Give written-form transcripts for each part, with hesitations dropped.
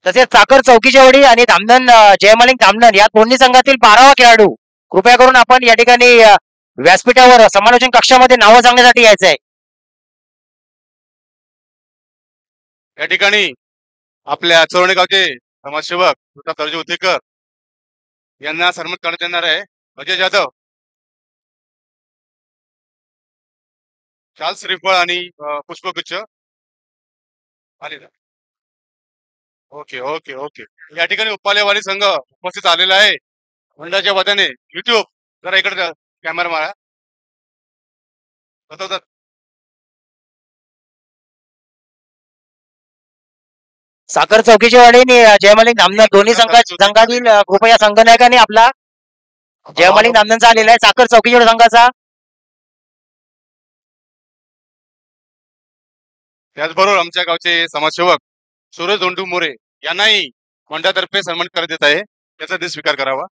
तसेच साखर चौकीचेवाडी आणि धामणन जयमालिक धामणन या दोन्ही संघातील 12वा खेळाडू कृपया करून आपण या ठिकाणी व्यासपीठावर समालोचन कक्षामध्ये नावं सांगण्यासाठी यायचं आहे. या ठिकाणी आपल्या चोरणे गावचे समाजसेवक दत्तात्रय उतेकर यांना सन्मानित करण्यात येणार आहे. अजय जाधव, शाल श्रीफळ आणि पुष्पगुच्छ आले. Okay okay okay. या ठिकाणी उपालेवाली संघ उपस्थित आलेला आहे मंडळाच्या वतीने. युट्यूब जरा इकडे कॅमेरा मारा. साखर चौकीचेवाडी आणि जयमालिक धामणन दोन्ही संघातील कृपया संघनायकाने आपला जयमालिक धामणनचा आलेला आहे साखर चौकीचेवाडी संघाचा. त्याचबरोबर आमच्या गावचे समाजसेवक सूरज धोंडू मोरे यांनाही मंडळातर्फे सन्मानित करण्यात येत आहे. त्याचा ते स्वीकार करावा.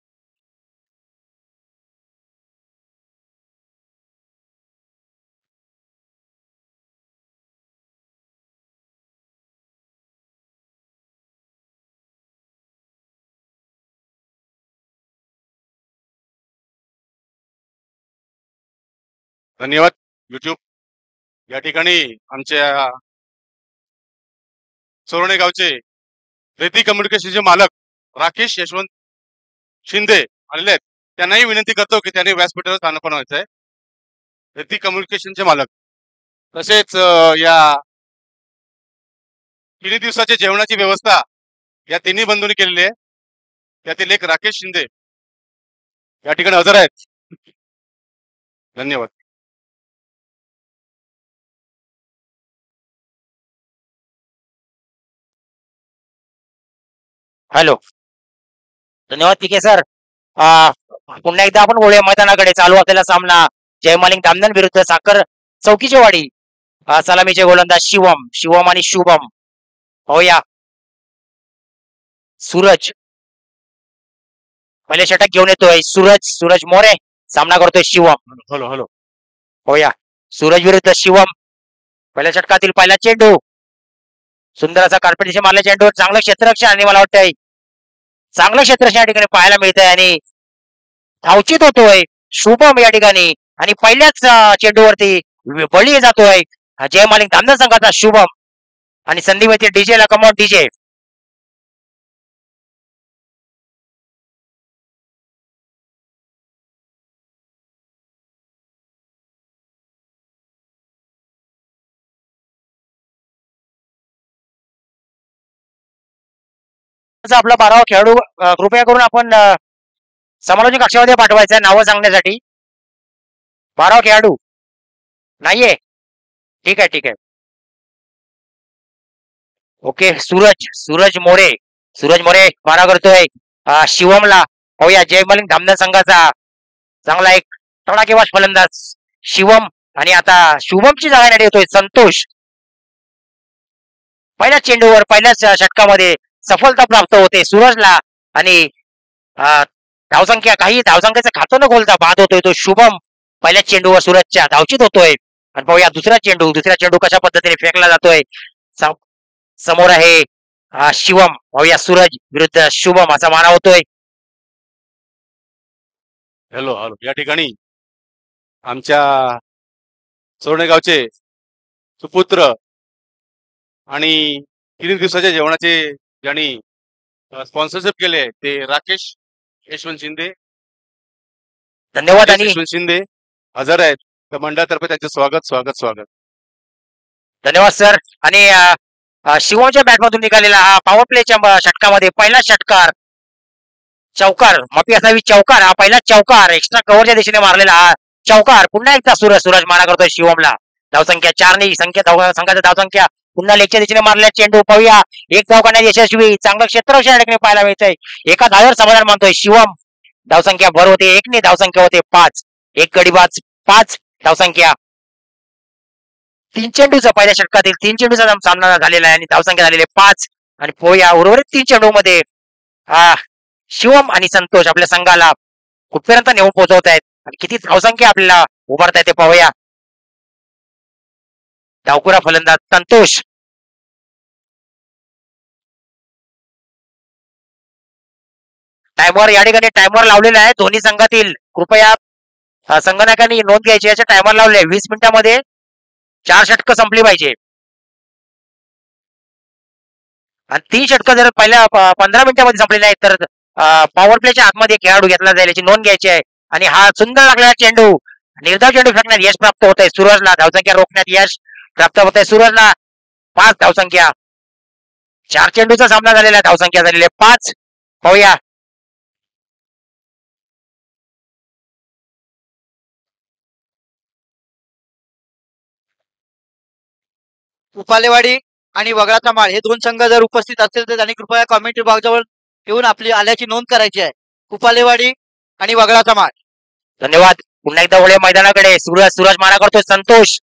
धन्यवाद युट्यूब. या ठिकाणी आमच्या चोरणे गावचे रेती कम्युनिकेशनचे मालक राकेश यशवंत शिंदे आलेले आहेत. त्यांनाही विनंती करतो की त्यांनी व्यासपीठावर स्थानापन्न व्हायचं आहे. रेती कम्युनिकेशनचे मालक. तसेच या 3 दिवसाच्या जेवणाची व्यवस्था या तिन्ही बंधूंनी केलेली आहे. त्यातील एक राकेश शिंदे या ठिकाणी हजर आहेत. धन्यवाद. हॅलो, धन्यवाद पीके सर. पुन्हा एकदा आपण वळूया मैदानाकडे. चालू असलेला सामना जयमालिक धामणन विरुद्ध साखर चौकीचेवाडी. सलामीचे गोलंदाज शिवम आणि शुभम. होया सूरज पहिले षटक घेऊन येतोय. सूरज मोरे सामना करतोय शिवम. Hello hello. होया सूरज विरुद्ध शिवम. पहिल्या षटकातील पहिला चेंडू सुंदर असा कार्पेटशी मारल्या चेंडूवर चांगलं क्षेत्ररक्षण आणि मला वाटतंय चांगलं क्षेत्ररक्षण या ठिकाणी पाहायला मिळतंय आणि धावचित होतोय शुभम या ठिकाणी आणि पहिल्याच चेंडूवरती बळी जातोय जयमालिक धामणन संघाचा शुभम आणि संधी मिळते डीजेला. Come on DJ. आपला 12वा खेळाडू कृपया करून आपण समालोचन कक्षामध्ये पाठवायचं आहे नावं सांगण्यासाठी. 12वा खेळाडू नाहीये. ठीक आहे. ओके. सूरज मोरे मारा करतोय शिवमला. होया जयमालिक धामणन संघाचा चांगला एक तडाखेबाज फलंदाज शिवम आणि आता शुभमची जागा येण्यात येतोय संतोष. पहिल्याच चेंडूवर पहिल्याच षटकामध्ये सफलता प्राप्त होते सूरजला आणि काही धावसंख्येचं खातं न खोलता बाद होतोय तो शुभम. पहिल्याच चेंडूवर सूरजच्या धावचित होतोय. आणि पाहूया दुसरा चेंडू कशा पद्धतीने फेकला जातोय. समोर आहे शिवम. पाहूया सूरज विरुद्ध शुभम असा मारा होतोय. Hello hello. या ठिकाणी आमच्या चोरणे गावचे सुपुत्र आणि 3 दिवसाच्या जेवणाचे ज्यांनी स्पॉन्सरशिप केले ते राकेश यशवंत शिंदे. धन्यवाद. आणि यशवंत शिंदे हजर आहेत. तर मंडळातर्फे त्यांचे स्वागत. धन्यवाद सर. आणि शिवमच्या बॅटमधून निघालेला हा पॉवर प्लेच्या षटकामध्ये पहिला षटकार चौकार माफी असावी चौकार. हा पहिला चौकार एक्स्ट्रा कव्हरच्या दिशेने मारलेला हा चौकार. पुन्हा एकदा सूरज मारा करतोय शिवमला. धावसंख्या 4 नाही. संघाच्या धावसंख्या पुन्हा लेगच्या दिशेने मारल्या चेंडू. पाहूया एक धाव करण्यात यशस्वी. चांगलं क्षेत्ररक्षण या ठिकाणी पाहायला मिळतंय. एका धावेवर समाधान मानतोय शिवम. धावसंख्या भर होते 1 ने. धावसंख्या होते 5. एक गडीबाज 5 धावसंख्या. 3 चेंडूचा पहिल्या षटकातील 3 चेंडूचा सामना झालेला आहे आणि धावसंख्या झालेली 5. आणि पोया उर्वरित 3 चेंडू मध्ये शिवम आणि संतोष आपल्या संघाला कुठपर्यंत नेऊन पोहोचवत आहेत आणि किती धावसंख्या आपल्याला उभारता येते पाहूया. डावकुरा फलंदाज संतोष टायमर या ठिकाणी टायमर लावलेला आहे दोन्ही संघातील. कृपया संगणकांनी नोंद घ्यायची. याचे टायमर लावले 20 मिनिटांमध्ये 4 षटकं संपली पाहिजे. आणि 3 षटकं जर पहिल्या 15 मिनिटांमध्ये संपले नाही तर पॉवर प्लेच्या आतमध्ये खेळाडू घेतला जाईल, याची नोंद घ्यायची आहे. आणि हा सुंदर लागलेला चेंडू, निर्धाव चेंडू फेकण्यात यश प्राप्त होत आहे. सूरजला धावसंख्या रोखण्यात यश प्राप्त होत आहे. सूरजला 5 धावसंख्या. 4 चेंडूचा सामना झालेला आहे, धावसंख्या झालेली आहे 5. पाहूया उपालेवाडी आणि वगळाचा माळ हे दोन संघ जर उपस्थित असतील तर त्यांनी कृपया कॉमेंट विभागाजवळ येऊन आपली आल्याची नोंद करायची आहे. उपालेवाडी आणि वगळाचा माळ. धन्यवाद. पुन्हा एकदा वळे मैदानाकडे. सूरज मारा करतोय. संतोष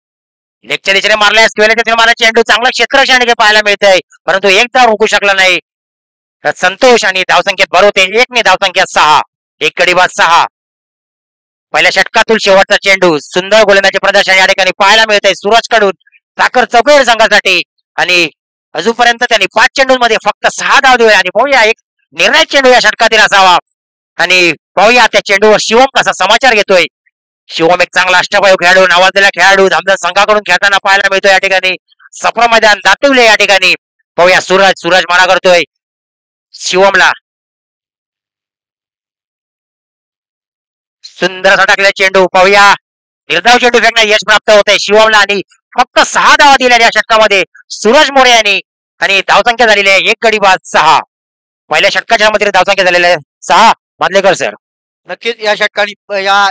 लेगच्या दिशेने मारलाय. स्क्वेअरच्या दिशेने मारला चेंडू. चांगला क्षेत्ररक्षण पाहायला मिळतंय, परंतु एक धाव रोखू शकला नाही संतोष. आणि धावसंख्येत भर होते 1 ने. धावसंख्या 6. एक गडी बाद 6. पहिल्या षटकातून शेवटचा चेंडू. सुंदर गोलंदाजी प्रदर्शन या ठिकाणी पाहायला मिळतंय सूरज कडून साखर चौकेर संघासाठी. आणि अजूनपर्यंत त्यांनी 5 चेंडूंमध्ये फक्त 6 धाव दिले. आणि पाहूया एक निर्णायक चेंडू या षटकातील असावा. आणि पाहूया त्या चेंडूवर शिवम कसा समाचार घेतोय. शिवम एक चांगला अष्टपैलू खेळाडू, नावाजलेला खेळाडू धामदार संघाकडून खेळताना पाहायला मिळतोय या ठिकाणी. सफर मैदान दातिवले या ठिकाणी. पाहूया सूरज मारा करतोय शिवमला. सुंदर असा टाकलेला चेंडू. पाहूया निर्धाव चेंडू फेकण्यात यश प्राप्त होत आहे शिवमला. आणि फक्त 6 धावा दिल्या या षटकामध्ये सूरज मोरे यांनी. आणि धावसंख्या झालेली आहे 1 गडी बाद 6. पहिल्या षटकाच्या मध्ये धावसंख्या झालेल्या आहे 6. मादलेकर सर. नक्कीच या षटकाने या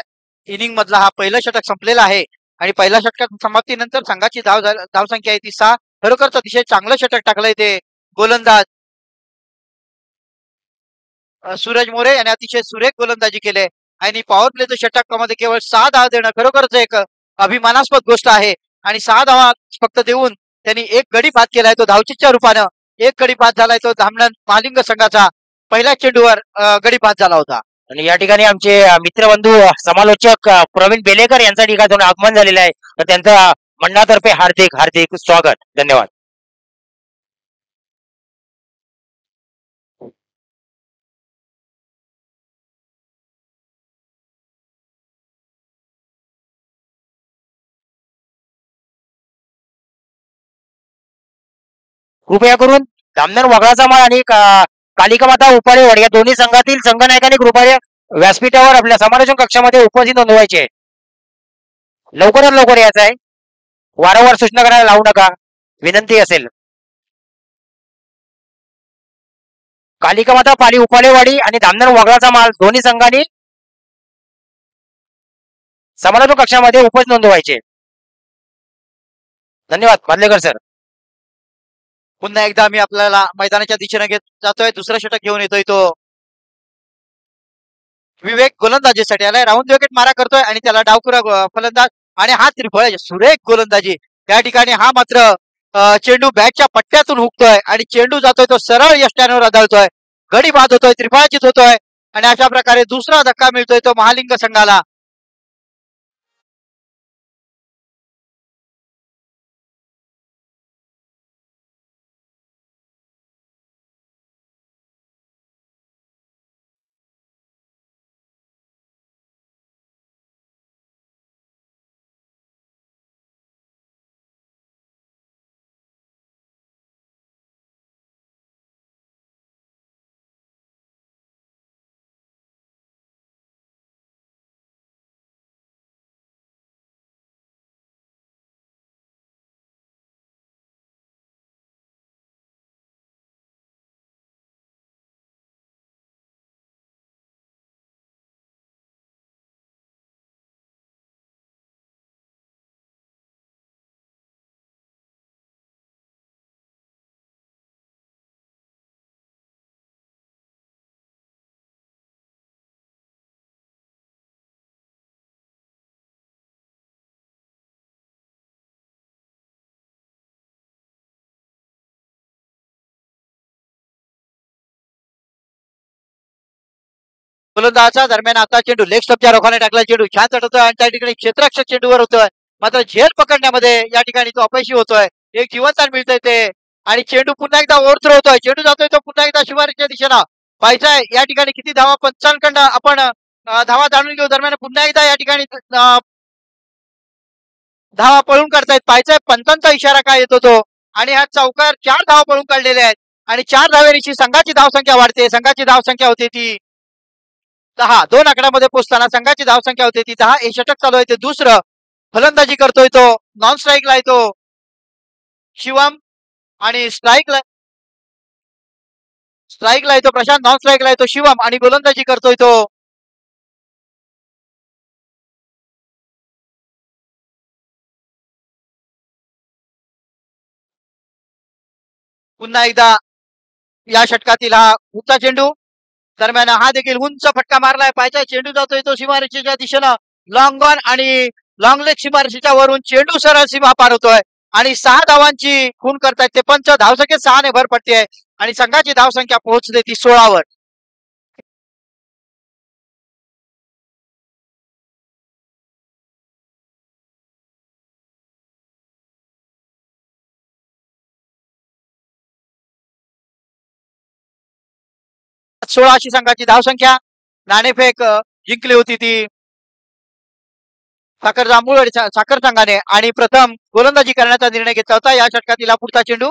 इनिंग मधला हा पहिलं षटक संपलेला आहे. आणि पहिल्या षटकात समाप्तीनंतर संघाची धावसंख्या आहे ती 6. खरोखरच अतिशय चांगलं षटक टाकलंय ते गोलंदाज सूरज मोरे यांनी. अतिशय सुरेख गोलंदाजी केले आणि पॉवर प्लेच्या षटकामध्ये केवळ 6 धावा देणं खरोखरच एक अभिमानास्पद गोष्ट आहे. आणि 6 धावा फक्त देऊन त्यांनी 1 गडी बाद केलाय, तो धावचीच्या रूपानं 1 गडी बाद झालाय. तो धामणन महालिंग संघाचा पहिल्या चेंडूवर गडी बाद झाला होता. आणि या ठिकाणी आमचे मित्रबंधू समालोचक प्रवीण बेलेकर यांचा ठिकाणी आगमन झालेलं आहे, तर त्यांचं मंडळातर्फे हार्दिक हार्दिक स्वागत. धन्यवाद. कृपया करून धामणर वगळाचा माळ आणि कालिका माता उपाळेवाड या दोन्ही संघातील संघनायकांनी कृपया व्यासपीठावर आपल्या समालोचन कक्षामध्ये उपस्थित नोंदवायचे. लवकरात लवकर यायचं आहे. वारंवार सूचना करायला लावू नका, विनंती असेल. कालिका माता पाली उपाळेवाडी आणि धामणर वगळाचा माल दोन्ही संघांनी समालोचन कक्षामध्ये उपस्थित नोंदवायचे. धन्यवाद. मादलेकर सर. पुन्हा एकदा आम्ही आपल्याला मैदानाच्या दिशेने घेत जातोय. दुसरा षटक घेऊन येतोय तो विवेक गोलंदाजीसाठी आलाय. राऊंड विकेट मारा करतोय आणि त्याला डावखुरा फलंदाज आणि हा त्रिफळ सुरेख गोलंदाजी या ठिकाणी. हा मात्र चेंडू बॅटच्या पट्ट्यातून हुकतोय आणि चेंडू जातोय तो सरळ यष्ट्यावर आदळतोय. गडी बाद होतोय, त्रिफळाचित होतोय आणि अशा प्रकारे दुसरा धक्का मिळतोय तो महालिंग संघाला. गोलंदाजा दरम्यान आता चेंडू लेग स्टंपच्या रोखाने टाकला. चेंडू छान चढवतोय आणि त्या ठिकाणी क्षेत्ररक्षक चेंडूवर होतोय, मात्र झेल पकडण्यामध्ये या ठिकाणी तो अपयशी होतोय. एक जीवनदान मिळतंय ते आणि चेंडू पुन्हा एकदा ओव्हरथ्रो होतोय. चेंडू जातोय तो पुन्हा एकदा शिवारीच्या दिशेला पाहायचं आहे या ठिकाणी किती धावा पंचांकडनं आपण धावा जाणून घेऊ. दरम्यान पुन्हा एकदा या ठिकाणी धावा पळून काढतायत. पाहायचंय पंचांचा इशारा काय येतो तो. आणि हा चौकार 4 धावा पळून काढलेले आहेत आणि 4 धावेची संघाची धावसंख्या वाढते. संघाची धावसंख्या होते ती 10. 2 आकड्यामध्ये पोहोचताना संघाची धावसंख्या होते ती 10. हे षटक चालू आहे ते दुसरं. फलंदाजी करतोय तो नॉन स्ट्राईकला येतो शिवम आणि स्ट्राईकला येतो प्रशांत. नॉन स्ट्राईकला येतो शिवम आणि गोलंदाजी करतोय तो पुन्हा एकदा या षटकातील हा उंचा चेंडू. दरम्यान हा देखील उंच फटका मारलाय. पाहिजे चेंडू जातोय तो सीमारेषेच्या दिशेनं लॉंग ऑन आणि लॉंग लेग सीमारेषेच्या वरून चेंडू सरळ सीमा पार होतोय आणि 6 धावांची खून करतायत ते पंच. धावसंख्येत 6 ने भर पडते आणि संघाची धावसंख्या पोहोचते ती 16 वर. अशी संघाची धावसंख्या. नाणेफेक जिंकली होती ती साखर संघाने आणि प्रथम गोलंदाजी करण्याचा निर्णय घेतला होता. या षटकातील हा पुढचा चेंडू.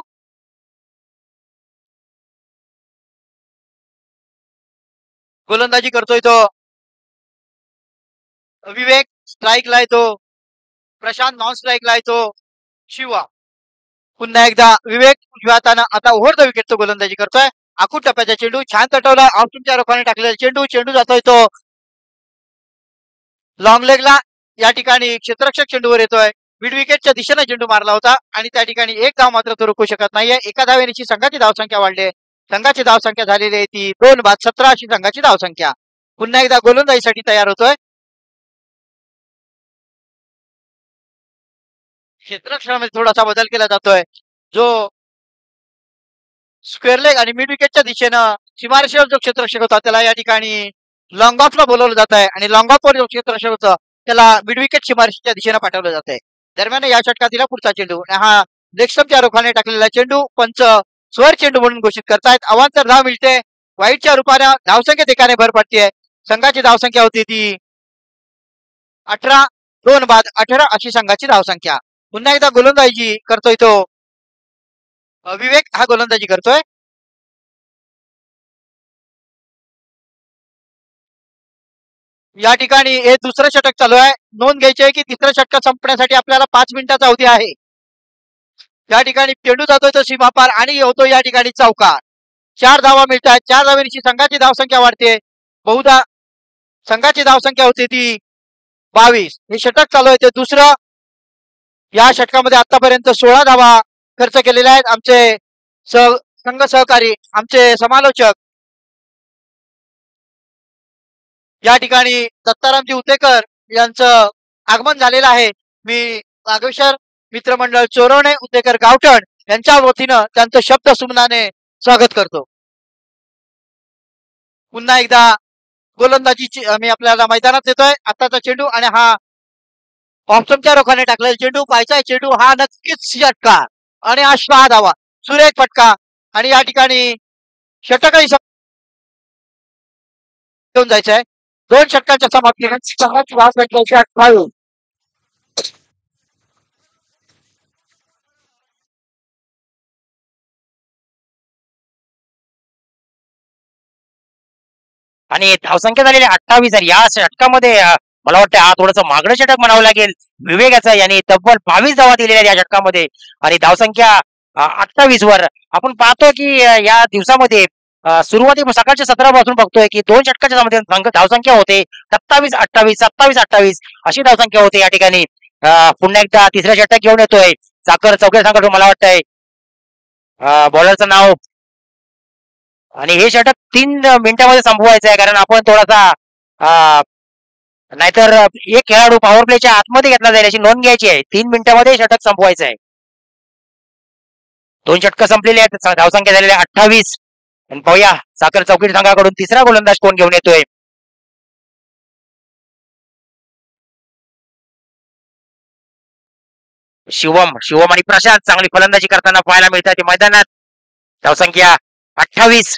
गोलंदाजी करतोय तो विवेक. स्ट्राईकला येतो प्रशांत. नॉन स्ट्राईकला येतो शिवा. पुन्हा एकदा विवेक उजव्या हातानं आता ओव्हर द विकेट तो गोलंदाजी करतोय. आखूड टप्प्याचा चेंडू छान तटवला. ऑफस्पिनच्या रोखाने टाकलेला चेंडू जातोय तो लॉंग लेगला. या ठिकाणी क्षेत्ररक्षक चेंडूवर येतोय. मिड विकेटच्या दिशेने चेंडू मारला होता आणि त्या ठिकाणी एक धाव मात्र तो रोखू शकत नाहीये. एका धावेची संघाची धावसंख्या वाढली. संघाची धावसंख्या झालेली आहे ती 2/17 अशी संघाची धावसंख्या. पुन्हा एकदा गोलंदाजीसाठी तयार होतोय. क्षेत्ररक्षणामध्ये थोडासा बदल केला जातोय. जो स्क्वेअर लेग आणि मिड विकेटच्या दिशेनं सीमारेषेवर जो क्षेत्ररक्षक होता त्याला या ठिकाणी लॉंग ऑफला बोलवलं जात आहे आणि लॉंग ऑफवर जो क्षेत्ररक्षक होतं त्याला मिड विकेट सीमारेषेच्या दिशेनं पाठवलं जात आहे. दरम्यान या षटकातील पुढचा चेंडू. हा लेग स्टंपच्या रोखाने टाकलेला चेंडू पंच स्वर चेंडू म्हणून घोषित करतायत. अवांतर धाव मिळते. वाईटच्या रूपाने धावसंख्येत एकाने भर पडते. संघाची धावसंख्या होती ती 18. 2/18 अशी संघाची धावसंख्या. पुन्हा एकदा गोलंदाजी करतोय तो विवेक. हा गोलंदाजी करतोय. या ठिकाणी हे दुसरं षटक चालू आहे. नोंद घ्यायची आहे की तिसरं षटक संपण्यासाठी आपल्याला 5 मिनिटाचा अवधी आहे. या ठिकाणी चेंडू जातोय तो सीमापार आणि होतो या ठिकाणी चौकार. 4 धावा मिळतात. 4 धावांची संघाची धावसंख्या वाढते. बहुधा संघाची धावसंख्या होती ती 22. हे षटक चालू आहे ते दुसरं. या षटकामध्ये आतापर्यंत 16 धावा खर्च केलेल्या आहेत आमचे संघ सहकारी आमचे समालोचक. या ठिकाणी दत्तारामजी उतेकर यांचं आगमन झालेलं आहे. मी नागेश्वर मित्रमंडळ चोरवणे उतेकर गावठण यांच्या वतीनं त्यांचं शब्द सुमनाने स्वागत करतो. पुन्हा एकदा गोलंदाजी मी आपल्याला मैदानात येतोय. आताचा चेंडू आणि हा ऑप्शनच्या रोखाने टाकलेला चेंडू. पाहायचा चेंडू हा नक्कीच षटकार आणि हा 6 धावा. सुरेख फटका आणि या ठिकाणी षटकही घेऊन जायचंय. 2 षटकांच्या समाप्तीने संघाची धावसंख्या 28. आणि धावसंख्या झालेली 28. या षटकामध्ये मला वाटतं हा थोडंसं मागणं षटक म्हणावं लागेल विवेकाचा. यांनी तब्बल 22 धावा दिलेल्या या षटकामध्ये आणि धावसंख्या 28 वर. आपण पाहतो की या दिवसामध्ये सुरुवाती सकाळच्या 17 पासून बघतोय की 2 षटकाच्या मध्ये धावसंख्या होते 27, 28, 27, 28 अशी धावसंख्या होते या ठिकाणी. पुन्हा एकदा तिसऱ्या षटक घेऊन येतोय साखर चौघे संघटन. मला वाटतंय बॉलरचं नाव. आणि हे षटक 3 मिनिटांमध्ये संपवायचं आहे कारण आपण थोडासा नाहीतर एक खेळाडू पॉवर प्लेच्या आतमध्ये घेतला जाईल याची नोंद घ्यायची आहे. 3 मिनिटांमध्ये षटक संपवायचं आहे. 2 षटक संपलेले आहेत. धावसंख्या झालेल्या 28. आणि पाहूया साखर चौकीट संघाकडून तिसरा गोलंदाज कोण घेऊन येतोय. शिवम आणि प्रशांत चांगली फलंदाजी करताना पाहायला मिळतात मैदानात. धावसंख्या 28.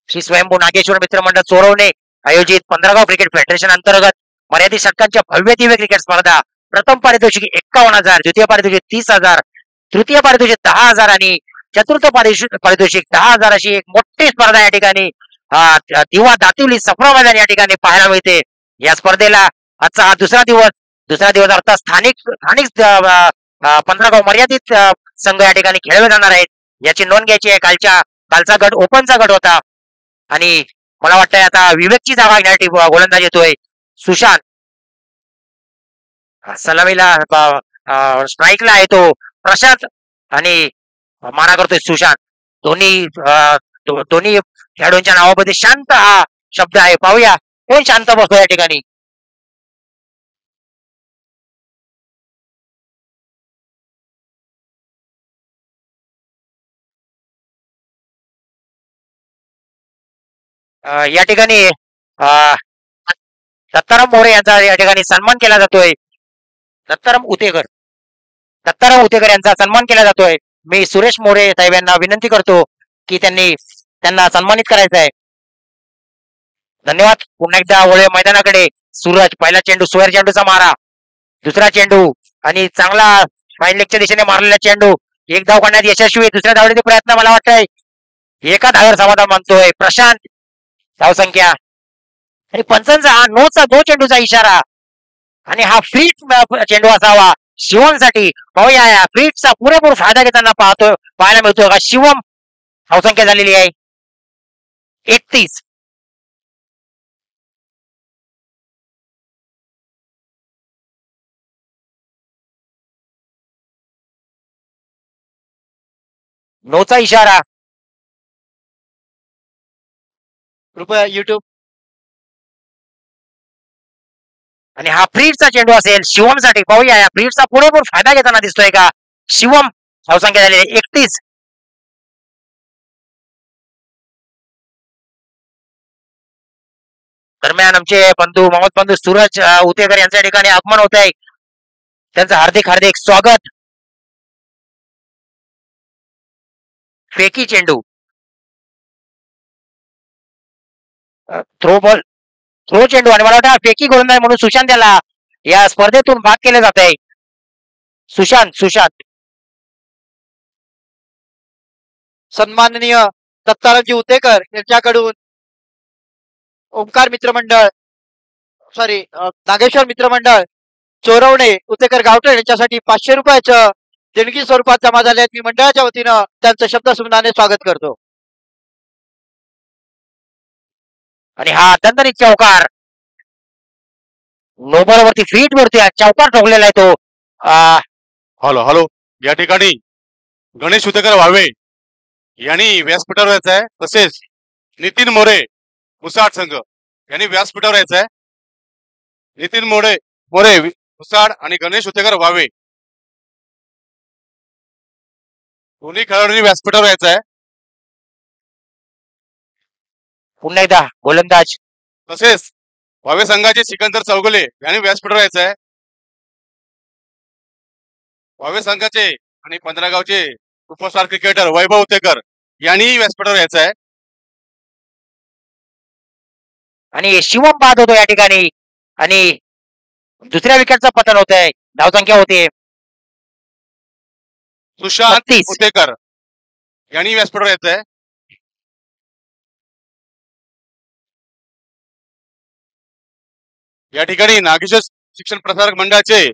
श्री स्वयंभू नागेश्वर मित्र मंडळ चोरवणे आयोजित 15 क्रिकेट फेडरेशन अंतर्गत मर्यादित षटकांच्या भव्य दिव्य क्रिकेट स्पर्धा. प्रथम पारितोषिक 51,000, द्वितीय पारितोषिक 30,000, तृतीय पारितोषिक 10,000 आणि चतुर्थ पारितोषिक 10,000 अशी एक मोठी स्पर्धा या ठिकाणी दिवा दातिवली सफरा मैदान या ठिकाणी पाहायला मिळते. या स्पर्धेला आजचा हा दुसरा दिवस अर्थात स्थानिक स्थानिक 15 गाव मर्यादित संघ या ठिकाणी खेळले जाणार आहेत. याची नोंद घ्यायची आहे. कालचा गट ओपनचा गट होता आणि मला वाटतंय आता विवेकची जागा घेण्यासाठी गोलंदाज येतोय सुशांत. सलामीला स्ट्राईकला आहे तो प्रशांत आणि मारा करतोय सुशांत. दोन्ही खेळाडूंच्या नावामध्ये शांत हा शब्द आहे. पाहूया कोण शांत बसतो या ठिकाणी. या ठिकाणी दत्ताराम मोरे यांचा या ठिकाणी सन्मान केला जातोय. दत्ताराम उतेकर यांचा सन्मान केला जातोय. मी सुरेश मोरे साहेब यांना विनंती करतो की त्यांना सन्मानित करायचं आहे. धन्यवाद. पुन्हा एकदा वळे मैदानाकडे. सूरज पहिला चेंडू, सोयर चेंडूचा मारा, दुसरा चेंडू आणि चांगला फाईन लेगच्या दिशेने मारलेला चेंडू. एक धाव काढण्यात यशस्वी. दुसऱ्या धावण्याचे प्रयत्न मला वाटतंय एका धावेवर समाधान मानतोय प्रशांत. धावसंख्या आणि पंचांचा हा नो चेंडूचा इशारा आणि हा फ्रीट चेंडू असावा शिवमसाठी. पाहूया या फ्रीटचा पुरेपूर फायदा घेताना पाहायला मिळतोय का शिवम. धावसंख्या झालेली आहे 31. नोचा इशारा. कृपया युट्यूब. आणि हा फ्रीटचा चेंडू असेल शिवमसाठी. पाहूया या फ्रीटचा पुरेपूर फायदा घेताना दिसतोय का शिवम. धावसंख्या झालेली आहे 31. दरम्यान आमचे मोहम्मद बंधू सूरज उतेकर यांच्या ठिकाणी आगमन होत आहे. त्यांचं हार्दिक हार्दिक स्वागत. फेकी चेंडू, थ्रो चेंडू आणि मला वाटतं फेकी गोलंदाज म्हणून सुशांत याला या स्पर्धेतून भाग केले जात आहे. सुशांत सन्माननीय दत्तारामजी उतेकर यांच्याकडून ओंकार मित्रमंडळ नागेश्वर मित्रमंडळ चोरवणे उतेकर गावठे यांच्यासाठी 500 रुपयाचं देणगी स्वरूपात जमा झाले आहेत. मी मंडळाच्या वतीनं त्यांचं शब्दसुमनाने स्वागत करतो. आणि हा दणदणीत चौकार. नो बॉलवरती फीट वरती चौकार ठोकलेला आहे तो. हॅलो या ठिकाणी गणेश उतेकर वाळवे यांनी व्यासपीठावर यायचं आहे. तसेच नितीन मोरे मुसाड संघ यांनी व्यासपीठावर यायचं आहे. नितीन मोरे मुसाड आणि गणेश उतेकर वाळवे दोन्ही खेळाडूंनी व्यासपीठावर यायचं आहे. पुन्हा एकदा गोलंदाज. तसेच वावे संघाचे सिकंदर चौगुले यांनी व्यासपीठावर यायचं आहे. वावे संघाचे आणि 15 गावचे सुपरस्टार क्रिकेटर वैभव उतेकर यांनी व्यासपीठावर यायचं आहे. आणि शिवम बाद होतो या ठिकाणी आणि दुसऱ्या विकेटचं पतन होत आहे. धावसंख्या होते सुशांत 32. उतेकर यांनी व्यासपीठावर यायचं आहे. या ठिकाणी नागेश्वर शिक्षण प्रसारक मंडळाचे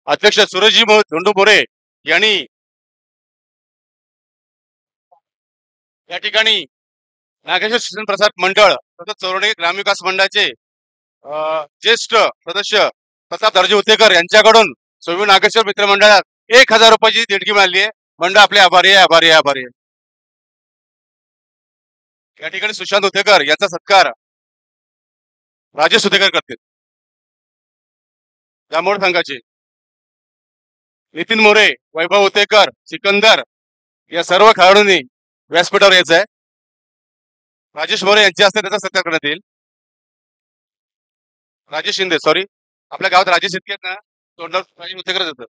अध्यक्ष सूरजजी धोंडू मोरे यांनी या ठिकाणी नागेश्वर शिक्षण प्रसारक मंडळ तसंच चोरणे ग्रामविकास मंडळाचे ज्येष्ठ सदस्य प्रताप दर्जे उतेकर यांच्याकडून सोयू नागेश्वर मित्र मंडळात 1,000 रुपयाची देणगी मिळाली आहे. मंडळ आपले आभारी आहे. या ठिकाणी सुशांत उतेकर यांचा सत्कार राजेश उतेकर करतील. जांभूळ संघाचे नितीन मोरे, वैभव उतेकर, सिकंदर या सर्व खेळाडूंनी व्यासपीठावर यायचं आहे. राजेश मोरे यांच्या हस्ते त्याचा सत्कार करण्यात येईल. राजेश शिंदे आपल्या गावात राजेश शिंदे आहेत ना, तोंडावर राजेश उतेकरच येतं.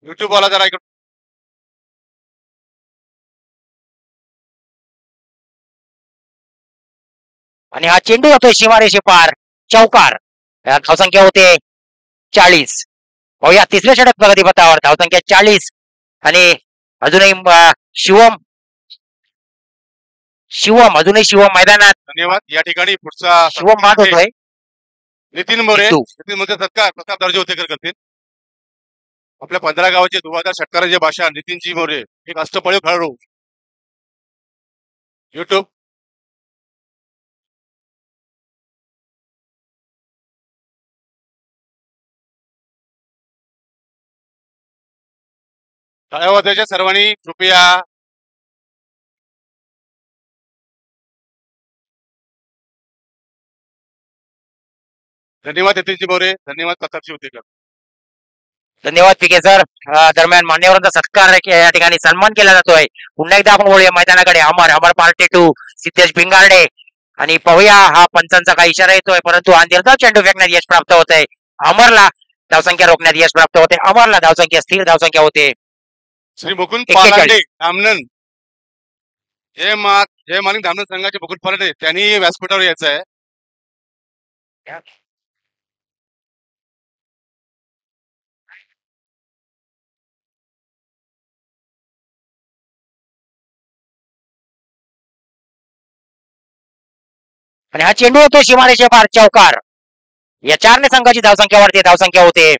युट्यूब वाला जरा आणि हा चेंडू जातोय सीमारेषे पार, चौकार. धावसंख्या होते 40. पाहूया तिसऱ्या षटक प्रगतीपथावर, धावसंख्या 40. आणि अजूनही शिवम शिवम अजूनही शिवम मैदानात. धन्यवाद. या ठिकाणी पुढचा शिवम बाद होतोय. नितीन मोरे. सिद्धू. नितीन मोरे सत्कार प्रताप दर्जे होतेकर करतील. आपल्या 15 गावाचे 2000 षटकाराचे भाषा नितीनजी मोरे, एक अष्टपैलू खेळाडू. युट्यूब. टाळ्या वाजवायच्या सर्वांनी कृपया. धन्यवाद नितीनजी मोरे, धन्यवाद प्रतापजी होतेकर. धन्यवाद पीके सर. दरम्यान मान्यवरांचा सत्कार या ठिकाणी सन्मान केला जातोय. पुन्हा एकदा आपण बोलूया मैदानाकडे. Amar Amar party to, Siddhesh Bhingarde. आणि पाहूया हा पंचांचा काही इशारा येतोय, परंतु हा निर्धाव चेंडू फेकण्यात यश प्राप्त होत आहे. अमरला धावसंख्या रोखण्यात यश प्राप्त होते. अमरला धावसंख्या स्थिर धावसंख्या होते. श्री मुकुंद 41. पालांडे धामनन. जय मालिक धामनन संघाचे मुकुंद पालांडे, त्यांनी व्यासपीठावर यायचं आहे. आणि हा चेंडू होतो सीमारेषे पार, चौकार. या 4 ने संघाची धावसंख्या वाढते, धावसंख्या होते.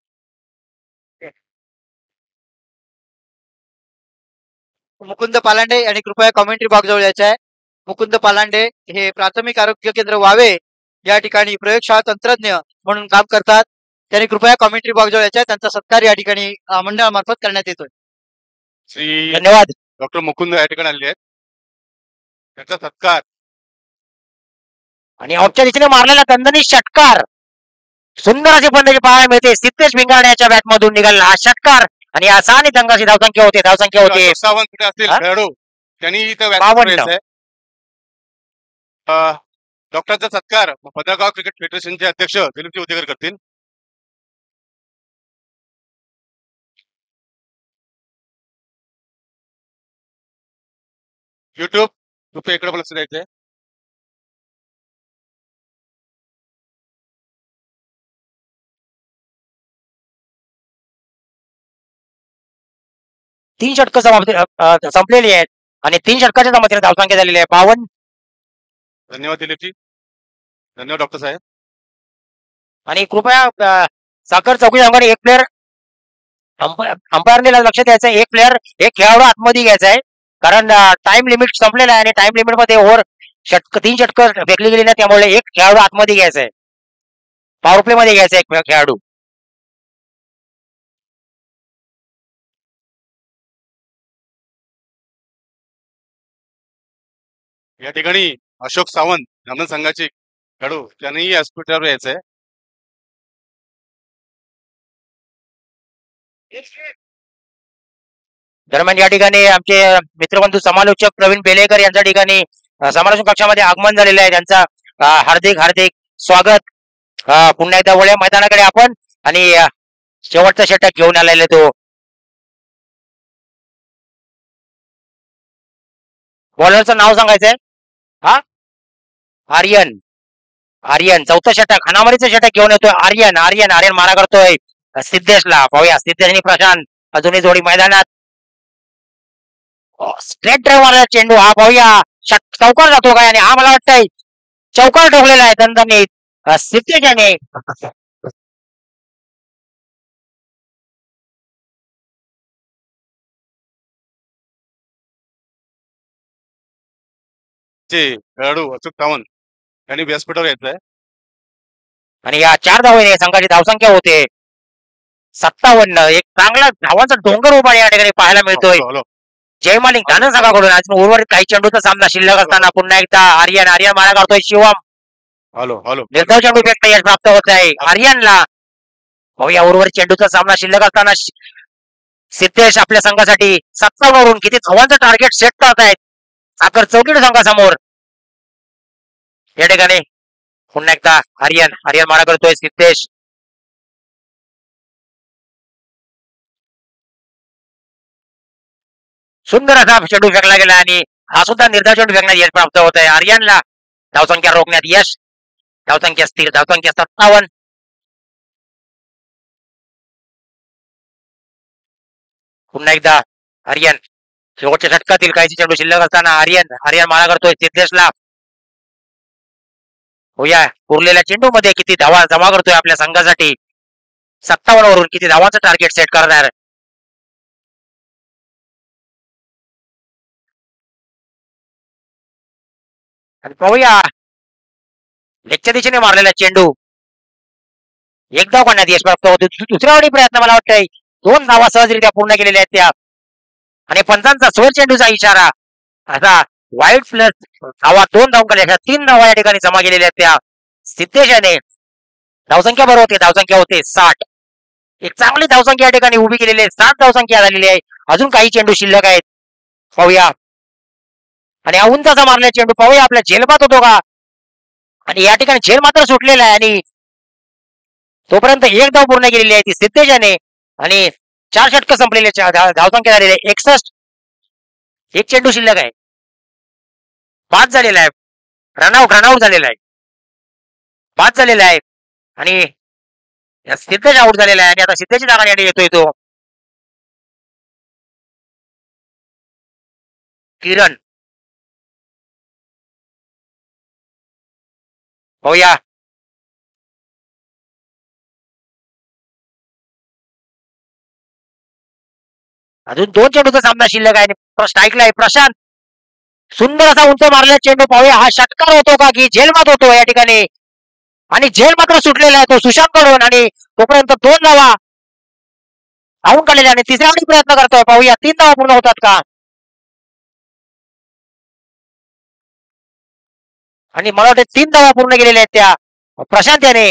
मुकुंद पालांडे आणि कृपया कॉमेंट्री बॉक्स जवळ यायचं आहे. मुकुंद पालांडे हे प्राथमिक आरोग्य केंद्र वावे या ठिकाणी प्रयोगशाळा तंत्रज्ञ म्हणून काम करतात. त्यांनी कृपया कॉमेंट्री बॉक्स जवळ यायचं आहे. त्यांचा सत्कार या ठिकाणी मंडळामार्फत करण्यात येतोय. श्री धन्यवाद. डॉक्टर मुकुंद या ठिकाणी आलेले आहेत, त्यांचा सत्कार. आणि ऑफच्या दिशेने मारलेला दणदणीत षटकार, सुंदर अशी फलंदाजी पाहायला मिळते. सिद्धेश भिंगारड्याच्या बॅट मधून निघाला हा षटकार. आणि असा आणि दंगाची धावसंख्या होते, धावसंख्या होते. अशोक सावंत कुठे असतील हा? खेळाडू, त्यांनी इथं 52. व्यासपीठावर यायचं आहे. डॉक्टरचा सत्कार भद्रगाव क्रिकेट फेडरेशनचे अध्यक्ष दिलीपजी होतेकर करतील. युट्यूब कृपया इकडे पण लक्ष द्यायचंय. तीन षटकं संपलेली आहेत आणि 3 षटकाच्या जमातीने धावसंख्या झालेली आहे 52. धन्यवाद दिलीपजी, धन्यवाद डॉक्टर साहेब. आणि कृपया साखर चौकी संघाने एक प्लेअर, अंपायरने लक्ष द्यायचं. एक प्लेअर, एक खेळाडू आतमध्ये घ्यायचा आहे, कारण टाइम लिमिट संपलेला आहे आणि टाइम लिमिट मध्ये ओव्हर 3 षटकं फेकली गेली ना, त्यामुळे एक खेळाडू आतमध्ये घ्यायचा आहे. पॉवर प्ले मध्ये घ्यायचा एक खेळाडू. या ठिकाणी अशोक सावंत धामनन संघाचे खेळाडू, त्यांनी व्यासपीठावर यायचं आहे. दरम्यान या ठिकाणी आमचे मित्रबंधू समालोचक प्रवीण बेलेकर यांच्या ठिकाणी समालोचन कक्षामध्ये आगमन झालेलं आहे. त्यांचा हार्दिक हार्दिक स्वागत. पुन्हा एकदा वळ्या मैदानाकडे आपण. आणि शेवटचा षटक घेऊन आलेला तो बॉलरचं नाव सांगायचंय. हा आर्यन. आर्यन चौथं षटक, हाणामारीचं षटक घेऊन येतोय आर्यन. आर्यन आर्यन मारा करतोय सिद्धेशला. पाहूया सिद्धेश आणि प्रशांत अजूनही जोडी मैदानात. स्ट्रेट ड्राईव्ह मारला चेंडू. हा पाहूया चौकार जातो काय, आणि हा मला वाटतंय चौकार ठोकलेला आहे दणदणीत सिद्धेश याने. खेळाडू अशोक सावंत यांनी व्यासपीठावर यायचं आहे. आणि या 4 धावेने संघाची धावसंख्या होते 57. एक चांगला धावांचा डोंगर उभा या ठिकाणी पाहायला मिळतोय. हॅलो, जय मालिक धानन संघाकडून. अजून उर्वरित काही चेंडूचा सामना शिल्लक असताना पुन्हा एकदा आर्यन. आर्यन मारा करतोय शिवम. हॅलो हॅलो निर्धाव चेंडू फेकता यश प्राप्त होत आहे आर्यनला. पाहूया उर्वरित चेंडूचा सामना शिल्लक असताना सिद्धेश आपल्या संघासाठी 57 वरून किती धावांचं टार्गेट सेट करत आहेत साखर चौकीड संघासमोर. या ठिकाणी पुन्हा एकदा आर्यन. आर्यन मारा करतोय सिद्धेश. सुंदर असा चेंडू फेकला गेला आणि हा सुद्धा निर्धाव चेंडू फेकण्यात यश प्राप्त होत आहे आर्यनला. धावसंख्या रोखण्यात यश. धावसंख्या स्थिर. धावसंख्या 57. पुन्हा एकदा आर्यन. शेवटच्या षटकातील काही चेंडू शिल्लक असताना आर्यन मारा करतोय सिद्धेशला. होया उरलेल्या चेंडू मध्ये किती धावा जमा करतोय आपल्या संघासाठी. 57 वरून किती धावांचं टार्गेट सेट करणार. आणि पाहूया लेगच्या दिशेने मारलेला चेंडू. एक धाव काढण्यात यश प्राप्त होतो. दुसऱ्या वेळी प्रयत्न मला वाटतंय 2 धावा सहजरित्या पूर्ण केलेल्या आहेत त्या. आणि पंचांचा सोल चेंडूचा इशारा. असा वाईट प्लस धावा 2 धाव काढल्या. 3 धावा या ठिकाणी जमा केलेल्या आहेत त्या सिद्धेश याने. धावसंख्या बरोबर होते. धावसंख्या होते 60. एक चांगली धावसंख्या या ठिकाणी उभी केलेली आहे. 7 धावसंख्या झालेली आहे. अजून काही चेंडू शिल्लक आहेत. पाहूया. आणि उंचाचा मारलेला चेंडू पाहूया आपल्या झेलबात होतो का. आणि या ठिकाणी झेल मात्र सुटलेला आहे. आणि तोपर्यंत 1 धाव पूर्ण केलेली आहे ती सिद्धेश याने. आणि 4 षटक संपलेले. धावसंख्या झालेली आहे 61. एक चेंडू शिल्लक आहे. बाद झालेला आहे. रनआउट झालेला आहे. बाद झालेला आहे. आणि सिद्धेश आउट झालेला आहे. आणि आता सिद्धेशची जागा येतोय तो किरण. होया. अजून 2 चेंडूचा सामना शिल्लक आहे. स्ट्राईकला आहे प्रशांत. सुंदर असा उंच मारलेला चेंडू. पाहूया हा षटकार होतो का की झेलबाद होतो या ठिकाणी. आणि झेल मात्र सुटलेला आहे तो सुशांत कडून. आणि तोपर्यंत 2 धावा धावून काढलेल्या. आणि तिसऱ्या वेळी प्रयत्न करतोय. पाहूया 3 धावा पूर्ण होतात का. आणि मला वाटतं 3 धावा पूर्ण केलेल्या आहेत त्या प्रशांत याने.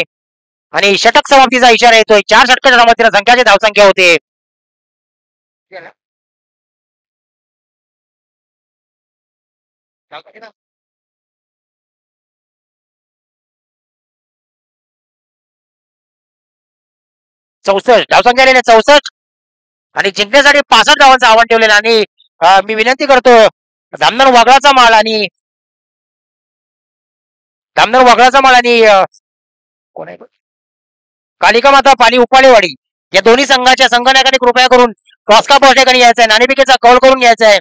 आणि षटक समाप्तीचा इशारा येतोय. 4 षटकाच्या समाप्तीला संघाची धावसंख्या होते. धावसंख्या आलेल्या 64. आणि जिंकण्यासाठी 65 धावांचं आव्हान ठेवलेलं. आणि मी विनंती करतो धामणर वागळाचा माल आणि कोण आहे कालिका माता पाली उपाळेवाडी या दोन्ही संघाच्या संघनायकांनी कृपया करून क्रॉसका पोस्ट ठिकाणी यायचं आहे. नाणेफेकीचा कौल करून घ्यायचा आहे.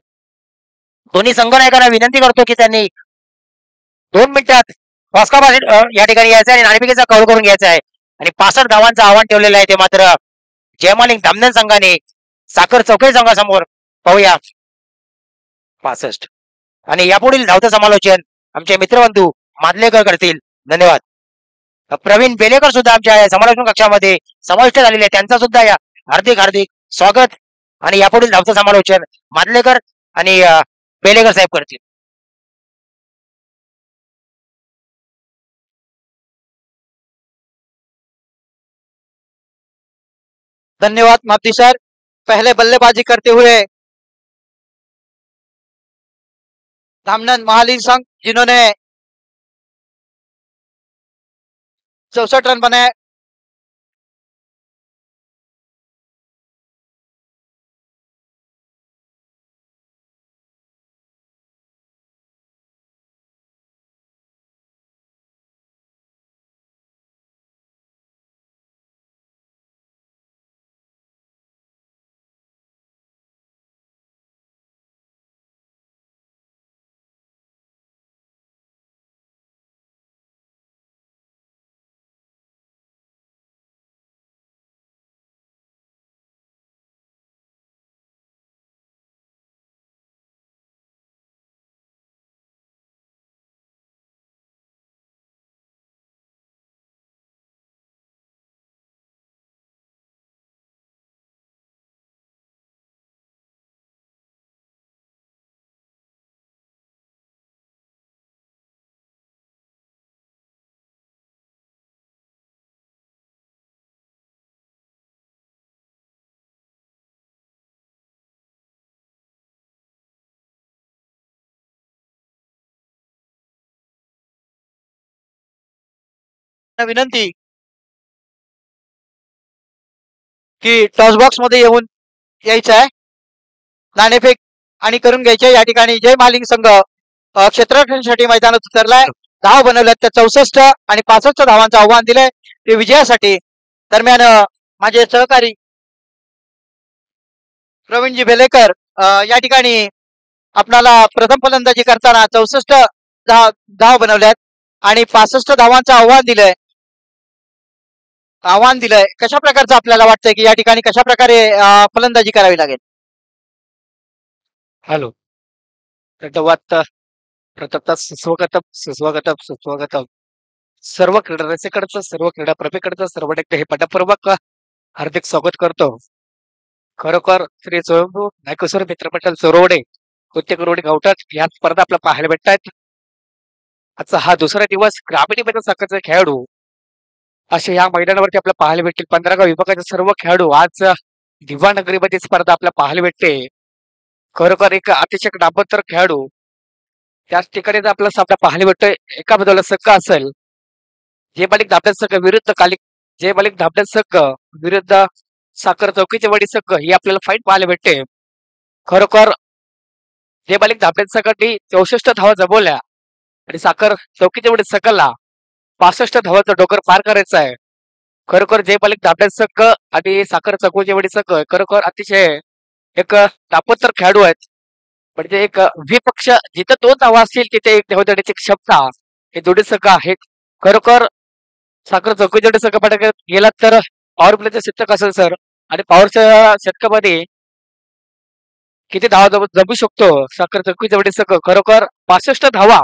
दोन्ही संघनायकांना विनंती करतो की त्यांनी 2 मिनिटात क्रॉसका या ठिकाणी यायचं आहे आणि नाणेफेकीचा कौल करून घ्यायचा आहे. आणि 65 धावांचं आव्हान ठेवलेलं आहे ते मात्र जयमालिक धामणन संघाने साखर चौकडी संघासमोर. पाहूया 65. आणि यापुढील धावतं समालोचन आमचे मित्रबंधू मादलेकर करतील. धन्यवाद. प्रवीण बेलेकर सुद्धा आमच्या समालोचन कक्षामध्ये समाविष्ट झालेले आहे. त्यांचा सुद्धा या हार्दिक स्वागत. आणि यापुढील धावतं समालोचन मादलेकर आणि बेलेकर साहेब करतील. धन्यवाद मापती सर. पहले बल्लेबाजी करते हुए धामनन महालीन संघ जिन्होंने 64 रन बनाए. विनंती की टॉस बॉक्स मध्ये येऊन यायचं आहे. नाणेफेक आणि करून घ्यायचे. या ठिकाणी जय महालिंग संघ क्षेत्ररक्षणासाठी मैदानात उतरलाय. धाव बनवल्यात त्या 64 आणि 65 धावांचं आव्हान दिलंय ते विजयासाठी. दरम्यान माझे सहकारी प्रवीणजी बेलेकर या ठिकाणी आपणाला प्रथम फलंदाजी करताना 64 धाव बनवल्यात आणि 65 धावांचं आव्हान दिलंय. कशा प्रकारचं आपल्याला वाटतंय की या ठिकाणी कशा प्रकारे फलंदाजी करावी लागेल? हॅलो, धन्यवाद. प्रथमतः सुस्वागतम सर्व क्रीडा रसिकांचं, सर्व क्रीडा प्रेमीकडचं सर्वांना एकदा हे पदपूर्वक हार्दिक स्वागत करतो. खरोखर श्री स्वयंभू नायकेश्वर मित्रमंडळ चोरवडे कुत्तेकरोडी गावठाण या स्पर्धा आपल्याला पाहायला भेटतायत. आजचा हा दुसरा दिवस ग्रामीण मध्ये साखरचे खेळाडू असे या मैदानावरती आपल्याला पाहायला भेटतील. 15 विभागाचे सर्व खेळाडू आज दिवानगरीमध्ये स्पर्धा आपल्याला पाहायला भेटते. खरोखर एक अतिशय नामवंत खेळाडू त्याच ठिकाणी जर आपला सामना पाहायला भेटतोय. एका बाजूला संघ असेल जे मालिक धाबडे संघ विरुद्ध साखर चौकीचे वडी संघ ही आपल्याला फाईट पाहायला भेटते. खरोखर जे मालिक धाबडे संघांनी 64 धावा जमवल्या आणि साखर चौकीचे वडी संघाला 65 धावाचं डोकर पार करायचं आहे. खरोखर जे मालिक धाबडे संघ आणि साखर चौकीचे वडी संघ खरोखर अतिशय एक नामवंत खेळाडू आहेत. म्हणजे एक विपक्ष जिथं 2 धावा असतील तिथे एक धाव देण्याची क्षमता हे दोन्ही संघ आहेत. खरोखर साखर चौकीचे संघ गेला तर पॉवर प्लेचं शतक असेल सर आणि पॉवरच्या शतकामध्ये किती धावा जमू शकतो साखर चौकीचे संघ. खरोखर 65 धावा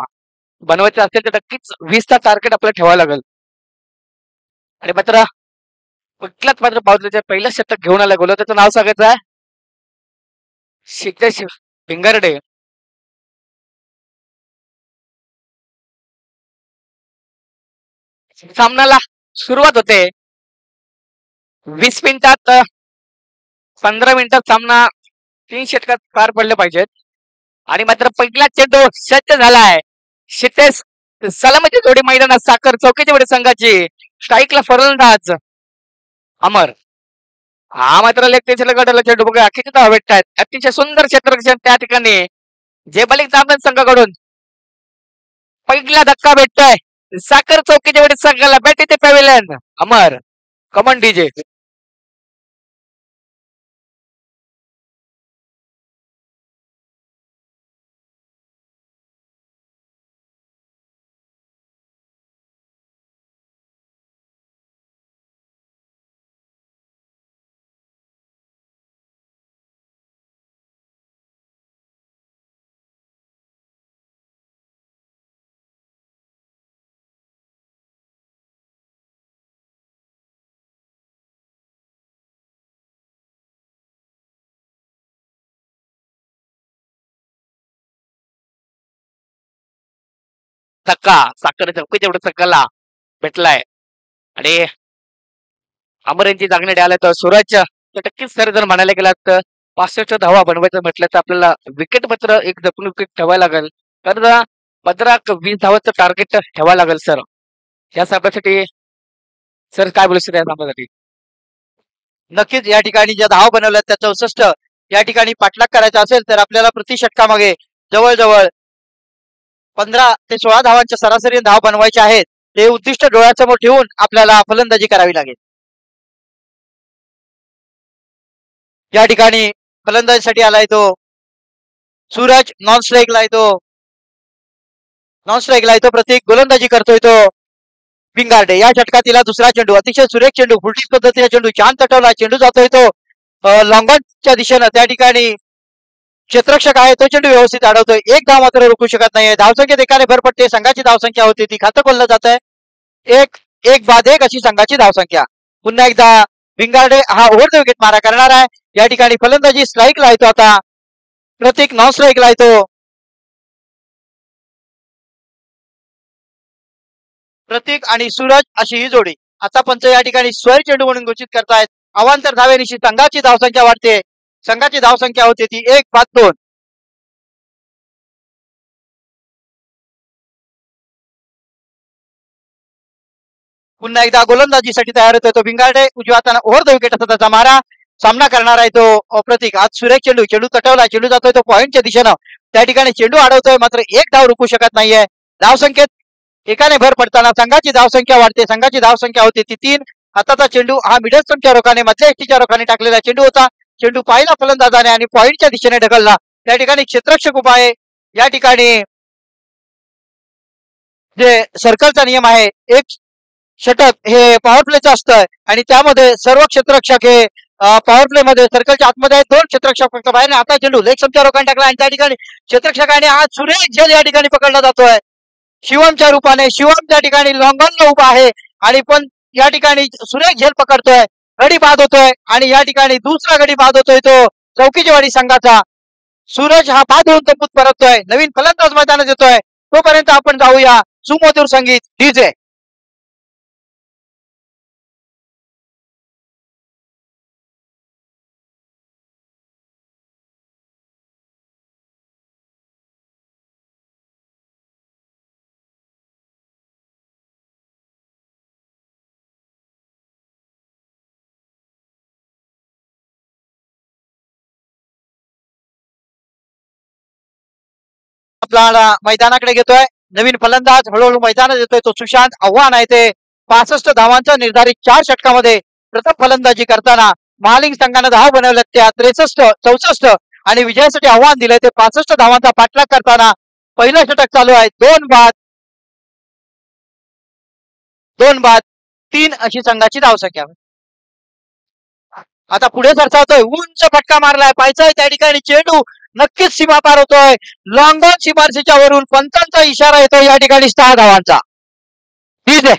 बनवायचे असेल तर नक्कीच 20चा टार्गेट आपल्याला ठेवायला लागेल. आणि मात्र पावसाच्या पहिलं शतक घेऊन आला गोल त्याचं नाव सांगायचं आहे सिद्धेश भिंगारडे. सामन्याला सुरुवात होते. 20 मिनिटात 15 मिनिटात सामना 3 षटकात पार पडले पाहिजेत. आणि मात्र पहिला चेंडू सज्ज झालाय. सिद्धेश सलामीची जोडी मैदानात साखर चौकीच्या वडी संघाची. स्ट्राईकला फलंदाज अमर. हा मात्र लेग गटाला चेंडू बघा किती धावा भेटतायत. अतिशय सुंदर क्षेत्ररक्षण त्या ठिकाणी जे मालिक धाबडे संघाकडून. पहिला धक्का भेटतोय साखर चौकीच्या वडी संघाला. बॅट इथे पॅव्हिलियन अमर कमन डीजे. धक्का साखर चौकीच्या वडी संघाला भेटलाय. आणि अमर यांची जागण्यात आल्या तर सूरज नक्कीच सर जर म्हणायला गेला तर 65 धावा बनवायचं म्हटलं तर आपल्याला विकेट मात्र एक जपून विकेट ठेवायला लागेल. तर 15-20 धावाचं टार्गेट ठेवायला लागेल सर या सामन्यासाठी. सर काय बोलू शकता या सामन्यासाठी? नक्कीच या ठिकाणी ज्या धाव बनवल्यात त्या 64 या ठिकाणी पाठलाग करायचा असेल तर आपल्याला प्रति षटकामागे जवळजवळ 15 ते 16 धावांच्या सरासरी धाव बनवायचे आहेत. हे उद्दिष्ट डोळ्यासमोर ठेवून आपल्याला फलंदाजी करावी लागेल. या ठिकाणी फलंदाजीसाठी आलाय तो सूरज. नॉन स्ट्राईकला येतो प्रतीक. गोलंदाजी करतोय तो भिंगारडे. या षटकातील दुसरा चेंडू अतिशय सुरेख चेंडू. फुलटीस पद्धतीचा चेंडू छान तटवला. चेंडू जातोय तो लॉंगॉनच्या दिशेनं. त्या ठिकाणी क्षेत्ररक्षक आहे तो चेंडू व्यवस्थित अडवतोय. एक धाव मात्र रोखू शकत नाहीये. धावसंख्येत एकाने भर पडते. संघाची धावसंख्या होती ती खातं खोललं जात आहे. 1-1 अशी संघाची धावसंख्या. पुन्हा एकदा भिंगारडे हा ओव्हर द विकेट मारा करणार आहे. या ठिकाणी फलंदाजी स्ट्राईकला येतो आता. प्रतीक नॉन स्ट्राईकला येतो. प्रतीक आणि सूरज अशी ही जोडी. आता पंच या ठिकाणी स्वैर चेंडू म्हणून घोषित करतायत. अवांतर धावेनिशी संघाची धावसंख्या वाढते. संघाची धावसंख्या होती ती 1-2. पुन्हा एकदा गोलंदाजीसाठी तयार होतोय तो भिंगारडे. उजव्या हाताने ओव्हर द विकेट असा त्याचा मारा. सामना करणार आहे तो प्रतीक. आज सुरेख चेंडू तटवला. चेंडू जातोय तो पॉइंटच्या दिशेनं. त्या ठिकाणी चेंडू अडवतोय मात्र एक धाव रोखू शकत नाहीये. धावसंख्येत एकाने भर पडताना संघाची धावसंख्या वाढते. संघाची धावसंख्या होते ती 3. हाताचा चेंडू हा मिडल स्टंपच्या रोखाने मधल्या एसटीच्या रोखाने टाकलेला चेंडू होता. चेंडू पाहिला फलंदाजाने आणि पॉईंटच्या दिशेने ढकलला. त्या ठिकाणी क्षेत्ररक्षक उभा आहे. या ठिकाणी जे सर्कलचा नियम आहे, एक षटक हे पॉवर प्लेचं असतं आणि त्यामध्ये सर्व क्षेत्ररक्षक हे पॉवर प्ले मध्ये सर्कलच्या आतमध्ये आहेत. 2 क्षेत्ररक्षक फक्त बाहेर. आता चेंडू लेग स्टंपच्या रोखाने टाकला आणि त्या ठिकाणी क्षेत्ररक्षकाने हा सुरेख झेल या ठिकाणी पकडला जातोय शिवमच्या रूपाने. शिवम त्या ठिकाणी लॉंगॉनला उभा आहे आणि पण या ठिकाणी सुरेख झेल पकडतोय. गडी बाद होतोय आणि या ठिकाणी दुसरा गडी बाद होतोय तो चौकीचेवाडी संघाचा. सूरज हा बाद होऊन तंबूत परततोय. नवीन फलंदाज मैदानात येतोय. तोपर्यंत आपण जाऊया सुमधुर संगीत डीजे. आपला मैदानाकडे घेतोय. नवीन फलंदाज हळूहळू मैदानात येतोय तो सुशांत. आव्हान आहे ते 65 धावांचा निर्धारित 4 षटकामध्ये प्रथम फलंदाजी करताना महालिंग संघानं धाव बनवल्यात त्या 63, 64 आणि विजयासाठी आव्हान दिलंय ते 65 धावांचा पाठलाग करताना पहिलं षटक चालू आहे. 2 बाद 2 बाद 3 अशी संघाची धावसंख्या. आता पुढे सरसावतोय. उंच फटका मारलाय पायचा त्या ठिकाणी चेंडू नक्कीच सीमा पार होतोय. लॉंग ऑन सीमारेषेच्या वरून पंचांचा इशारा येतोय या ठिकाणी 6 धावांचा. ठीक आहे.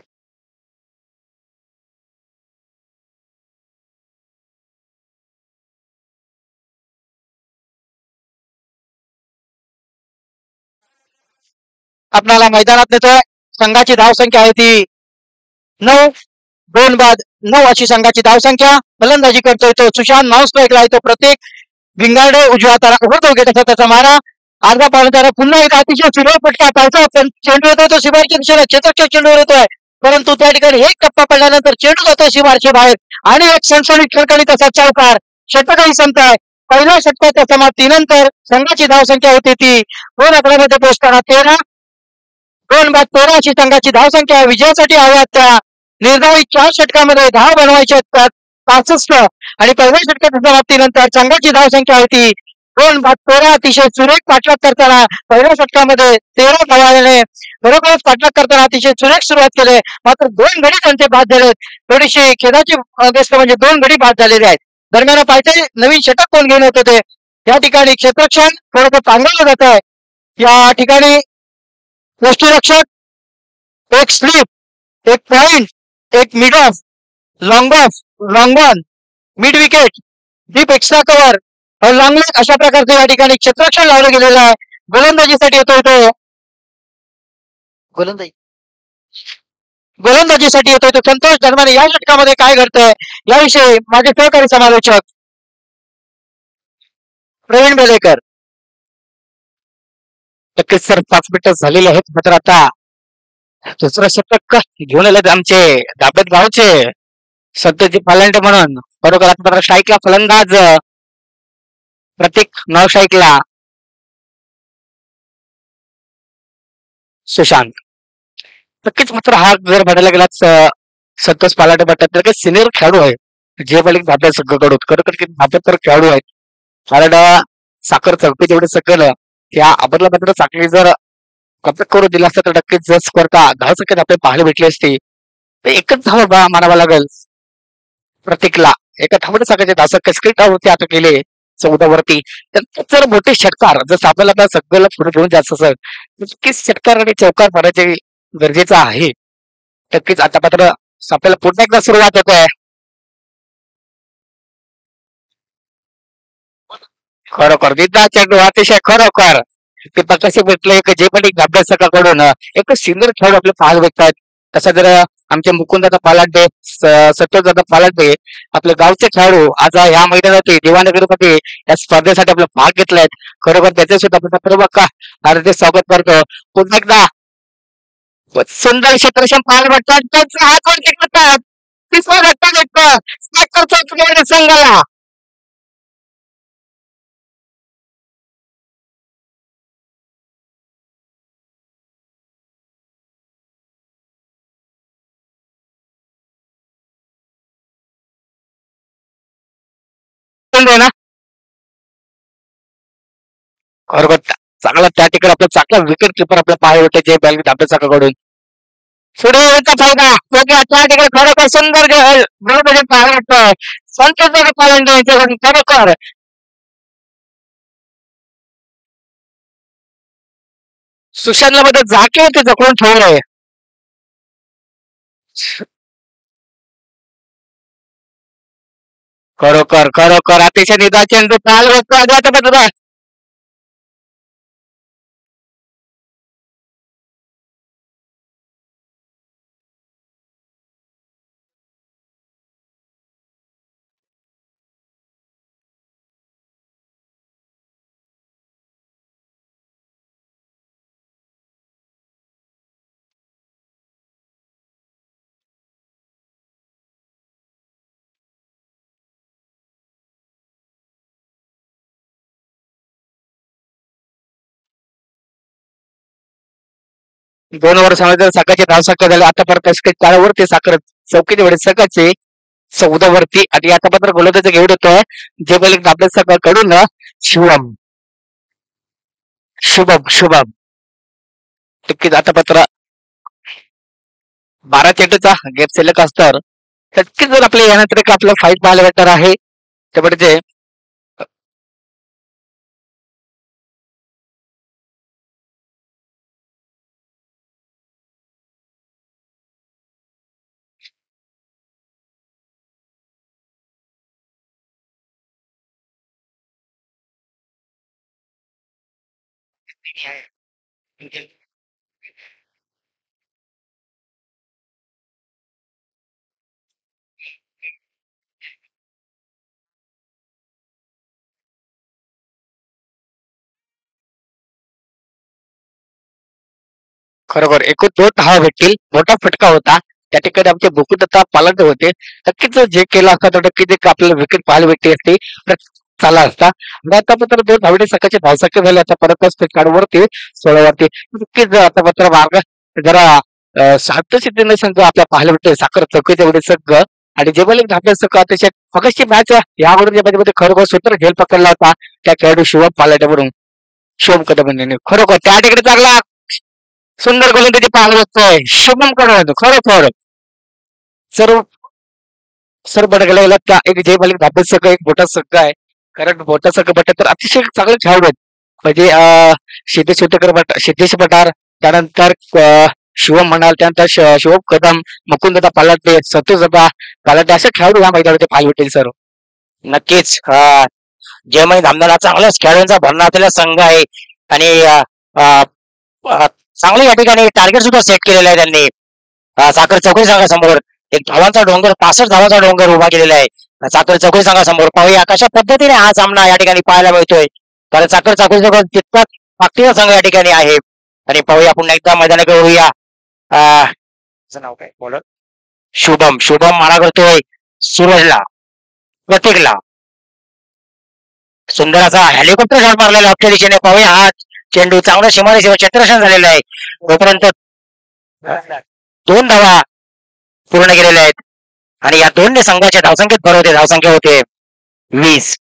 आपल्याला मैदानात नेतोय. संघाची धावसंख्या आहे ती 9. 2 बाद 9 अशी संघाची धावसंख्या. फलंदाजी करतोय तो सुशांत. नाव स्ट्राईकला आहे तो प्रत्येक. भिंगाडे उजव्या तारा उघडतो घेत असा त्याचा मारा. अर्धा पावण्याला पुन्हा एक अतिशय सुरेख फटका पाहिजे. पण चेंडू येतोय तो शिवारच्या दिशेला. क्षेत्ररक्षक चेंडूवर येतोय परंतु त्या ठिकाणी एक टप्पा पडल्यानंतर चेंडू जातोय शिवारच्या बाहेर आणि एक सणसणीत खणखणीत असा चौकार. षटकही संपताय. पहिल्या षटकाच्या समाप्तीनंतर संघाची धावसंख्या होती ती 2 आकड्यामध्ये पोहोचताना 13. 2 बाद 13 अशी संघाची धावसंख्या. विजयासाठी हव्यात त्या निर्धारित 4 षटकामध्ये धाव बनवायच्या 65 आणि पहिल्या षटकाच्या समाप्तीनंतर संघाची धावसंख्या होती 2 बाद 13. अतिशय सुरेख पाठलाग करताना पहिल्या षटकामध्ये 13 धावाने बरोबरच पाठलाग करताना अतिशय सुरेख सुरुवात केली. मात्र 2 गडी त्यांचे बाद झालेत. थोडीशी खेदाची गोष्ट म्हणजे 2 गडी बाद झालेले आहेत. दरम्यान पाहिजे नवीन षटक कोण घेऊन येत होते या ठिकाणी क्षेत्ररक्षण थोडंसं चांगलं जात आहे. या ठिकाणी यष्टीरक्षक एक स्लिप, एक पॉइंट, एक mid of, long on, mid wicket, deep extra cover, long leg अशा प्रकारचे या ठिकाणी क्षेत्ररक्षण लावलं गेलेलं आहे. गोलंदाजीसाठी येतोय तो गोलंदाजीसाठी येतोय तो संतोष. दरम्यान या षटकामध्ये काय घडतंय याविषयी माझे सहकारी समालोचक प्रवीण बेलेकर. नक्कीच सर 5 मिनिटं झालेले आहेत. मात्र आता दुसरं षटक घेऊन आलेत आमचे दाबेत गावचे सत्यजित पालंडे म्हणून. बरोबर आता स्ट्राईकला फलंदाज प्रत्येक 9 स्ट्राईकला सुशांत. नक्कीच मात्र हा जर बघायला गेला संतोष पालाटे बट्टा तर काही सिनियर खेळाडू आहे. जे पहिले धाब्या सगळं खरोखर की धाब्यात तर खेळाडू आहेत. कारण साखर चौकी जेवढे सगळं त्या अबरला मात्र चाकरी जर कपॅक करून दिला असता तर नक्कीच जर स्पर्धा धावसंख्येत आपल्याला पाहायला भेटली असती. तर एकच धाव मानावा लागेल प्रत्येकला. एका धावडे सांगायचे धावसंख्या स्क्रीट धाव होते आता गेले 14 वरती. तर जर मोठे षटकार जसं आपल्याला आता सगळ्याला पुढे घेऊन जायचं असेल नक्कीच षटकार आणि चौकार मारायचे गरजेचं आहे. नक्कीच आता मात्र आपल्याला पुन्हा एकदा सुरुवात होत आहे. खरोखर दिदा चेंडू अतिशय खरोखर ते प्रकाश भेटले की जे पण एक अभ्यासकाकडून एक सिनियर खेळाडू आपले पाहायला भेटतात. तसा जर आमचे मुकुंदादा पालाटे सत्यदादा पालाटे आपले गावचे खेळाडू आज या मैदानात देवानगरीमध्ये या स्पर्धेसाठी आपला भाग घेतलाय. खरोखर त्याचे सुद्धा आपण का हार्दिक स्वागत करतो. पुन्हा एकदा सुंदर क्षेत्रक्षण पाहायला भेटतात. त्यांचा हात वर घेतात. तिसरा धक्का भेटतो संघाला. आहे ना खरोखर चांगला त्या ठिकाणी आपला चांगला विकेट किपर आपला पाहायला भेटते जे बैल धाबे चाकाकडून सुरेचा फायदा योग्य त्या ठिकाणी खरोखर सुंदर बरोबर पाहायला भेटतोय संतोष पालन यांच्याकडून खरोखर सुशांतला मध्ये जाके होते जखडून ठेवलंय खरोखर खरोखर अतिशय निदाचे पाहायला भेटतो आता पद्धत दोन वर्षामध्ये सकाळचे धाव साखर झाले आता परत काळावरती साखर चौकीचे वेळेस सकाळचे 14 वरती आणि आता पत्र गोलंदाज घेऊन येतोय जे बैल आपल्या सकाळ कडून शिवम शुभम शुभम नक्कीच आता पत्र 12 चेंडूचा गेम शिल्लक असतं नक्कीच जर आपल्या यानंतर एक आपलं फाईट पाहायला भेटणार आहे त्यामुळे ते खरोखर एकूण 2 धावा भेटतील मोठा फटका होता त्या ठिकाणी आमचे मुकुंदत्ता पालट होते नक्कीच जर जे केलं असता तर नक्कीच एक आपल्याला विकेट पाहायला भेटली असती तर झाला असता आणि आता पत्र 2 धावडे सकाळचे धावसक्के झाले आता परत कार्डवरती 16 वरती नक्कीच जर आता पत्र मार्ग जरा शांतचित्तेने संघ आपल्या पाहायला भेटते साखर चौकीच्या वेळेस संघ आणि जे एक धाबे संघ अतिशय फगसची मॅच यावरून मध्ये खरोखर सूत्र झेल पकडला होता त्या खेळाडू शिवम पालाट्यावरून शिवम कदम यांनी खरोखर त्या ठिकाणी चांगला सुंदर गोलंदाजी पाहायला भेटतोय शुभम कदम खरोखर सर्व सर बडगला त्या एक जे मालिक धाबे संघ एक मोठा संघ आहे कारण मोठा संघ म्हटलं तर अतिशय चांगले खेळाडू आहेत म्हणजे सिद्धेश पठार त्यानंतर शिवम म्हणाल त्यानंतर शिवम कदम मुकुंददा पालाटे संतोष दादा पालाटे असे खेळाडू या मैदानामध्ये पाहायला भेटेल सर नक्कीच जे मै धामदार चांगल्याच खेळाडूंचा भरणा असलेला संघ आहे आणि चांगले या ठिकाणी टार्गेट सुद्धा सेट केलेलं आहे त्यांनी साखर चौकडी संघासमोर एक धावांचा डोंगर 65 धावांचा डोंगर उभा केलेला आहे साखर चौकडी संघासमोर पाहूया कशा पद्धतीने हा सामना या ठिकाणी पाहायला मिळतोय कारण साखर चौकडी संघ तितकाच ताकदीचा संघ या ठिकाणी आहे आणि पाहूया पुन्हा एकदा मैदानाकडे होऊया नाव काय बोल शुभम शुभम मारा करतोय सूरजला प्रतीकला सुंदर असा हेलिकॉप्टर शॉट मारलेला अक्षय दिशेने पाहूया हा चेंडू चांगला सीमारेषेवर क्षेत्ररक्षण झालेलं आहे तोपर्यंत 2 धावा पूर्ण केलेल्या आहेत आणि या 2 संघाच्या धावसंख्येत भर होते धावसंख्या होते 20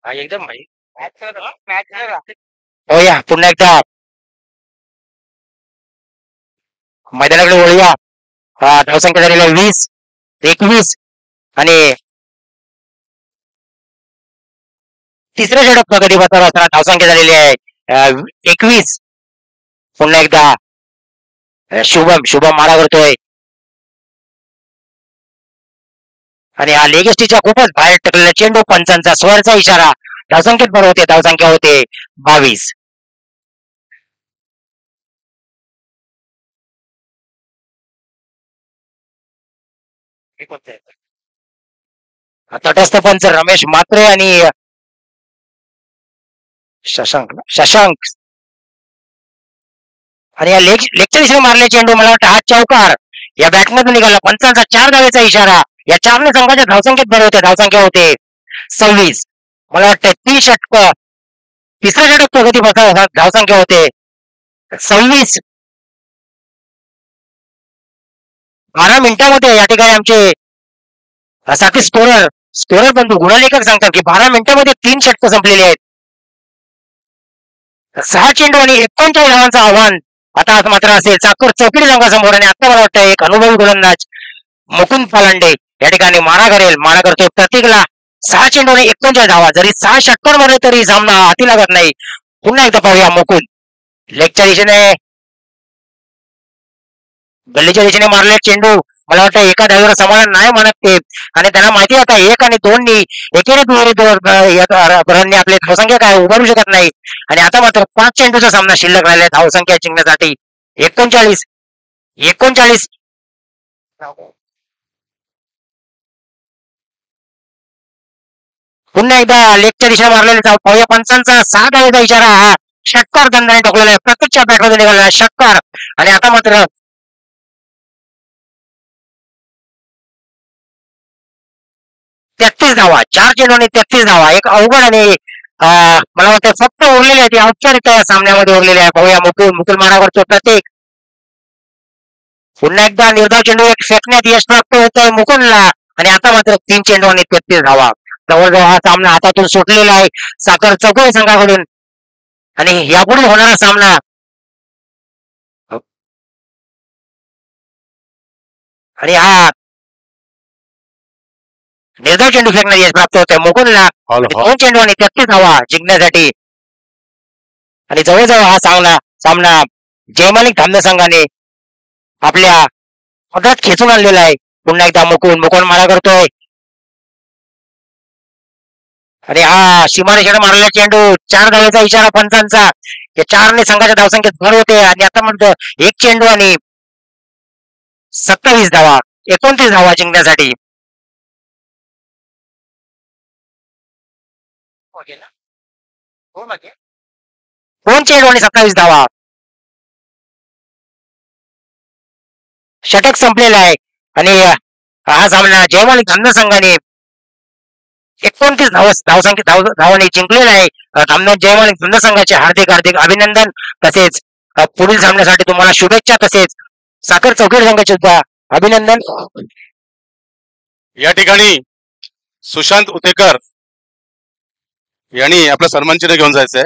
एकदम होया पुन्हा एकदा मैदानाकडे वळूया धावसंख्या झालेली आहे 20 21 आणि तिसऱ्या षटक प्रगती पथावर असताना धावसंख्या झालेली आहे 21 पुन्हा एकदा शुभम मारा करतोय आणि हा लेगेस्टीच्या खूपच बाहेर टाकलेला चेंडू पंचांचा स्वरचा इशारा धावसंख्येत भर होते धावसंख्या होते 22 तटस्थ पंच रमेश मात्रे आणि शशांक आणि या लेगच्या दिशेने मारले चेंडू मला वाटतं हा चौकार या बॅटमधून निघाला पंचांचा 4 धावेचा इशारा या 4 संघाच्या धावसंख्येत भर होते धावसंख्या होते 26 मला वाटतं 3 षटक तिसऱ्या षटक प्रगती धावसंख्या होते 26. 12 मिनिटांमध्ये या ठिकाणी आमचे साथी स्कोरर बंधू गुणलेखक सांगतात की 12 मिनिटांमध्ये 3 षटकं संपलेली आहेत. 6 चेंडू आणि 39 धावांचं आव्हान आता मात्र असेल साखर चौकडी संघासमोर. आणि आता मला वाटतं एक अनुभवी गोलंदाज मुकुंद पालांडे या ठिकाणी मारा करतोय प्रत्येकला 6 चेंडू आणि 39 धावा. जरी 6 षटकांमध्ये तरी सामना हाती लागत नाही. पुन्हा एकदा पाहूया मुकुंद लेगच्या दिशेने गल्लीच्या दिशेने मारले चेंडू. मला वाटतं एका धावेवर समाधान नाही म्हणत ते. आणि त्यांना माहिती आता 1 आणि 2 एकेने आपली धावसंख्या काय उभारू शकत नाही. आणि आता मात्र 5 चेंडूचा सामना शिल्लक राहिला धावसंख्या जिंकण्यासाठी. 39 पुन्हा एकदा लेगच्या दिशेने मारलेले पाहूया पंचांचा 6 धावेचा इशारा. हा षटकार दंडाने टाकलेला आहे. प्रत्यक्ष बॅटमध्ये निघालेला षटकार. आणि आता मात्र 33 धावा. 4 चेंडू आणि 33 धावा. एक अवघड आणि मला वाटतं फक्त उरलेले आहे ते औपचारिकता या सामन्यामध्ये उरलेले आहे. पाहूया मुकुल मारा करतो प्रत्येक. पुन्हा एकदा निर्धाव चेंडू एक फेकण्यात यश प्राप्त होत आहे मुकुंदला. आणि आता मात्र 3 चेंडू आणि 33 धावा. जवळजवळ हा सामना हातातून सुटलेला आहे साखर चौकडी संघाकडून. आणि यापुढे होणारा सामना आणि हा निर्धाव चेंडू फेकण्यात यश प्राप्त होत आहे मुकुंदला. 2 चेंडू आणि 33 धावा जिंकण्यासाठी. आणि जवळजवळ हा सामना जयमालिक धामणे संघाने आपल्या पदरात खेचून आणलेला आहे. पुन्हा एकदा मुकुंद मारा करतोय. आणि हा सीमारेषेने मारलेला चेंडू 4 धावेचा इशारा पंचांचा. या 4ने संघाच्या धावसंख्येत भर होते. आणि आता म्हणतो 1 चेंडू आणि 27 धावा. 29 धावा जिंकण्यासाठी. 2 चेंडू आणि 27 धावा. षटक संपलेला आहे. आणि हा सामना जयमालिक धामणे संघाने 29 धावांनी जिंकलेला आहे. जयमालिक धामणे संघाचे हार्दिक अभिनंदन. तसेच पुढील सामन्यासाठी तुम्हाला शुभेच्छा. तसेच साखर चौकडी संघाचे सुद्धा अभिनंदन. या ठिकाणी सुशांत उतेकर यांनी आपला सन्मान चिन्ह घेऊन जायचंय.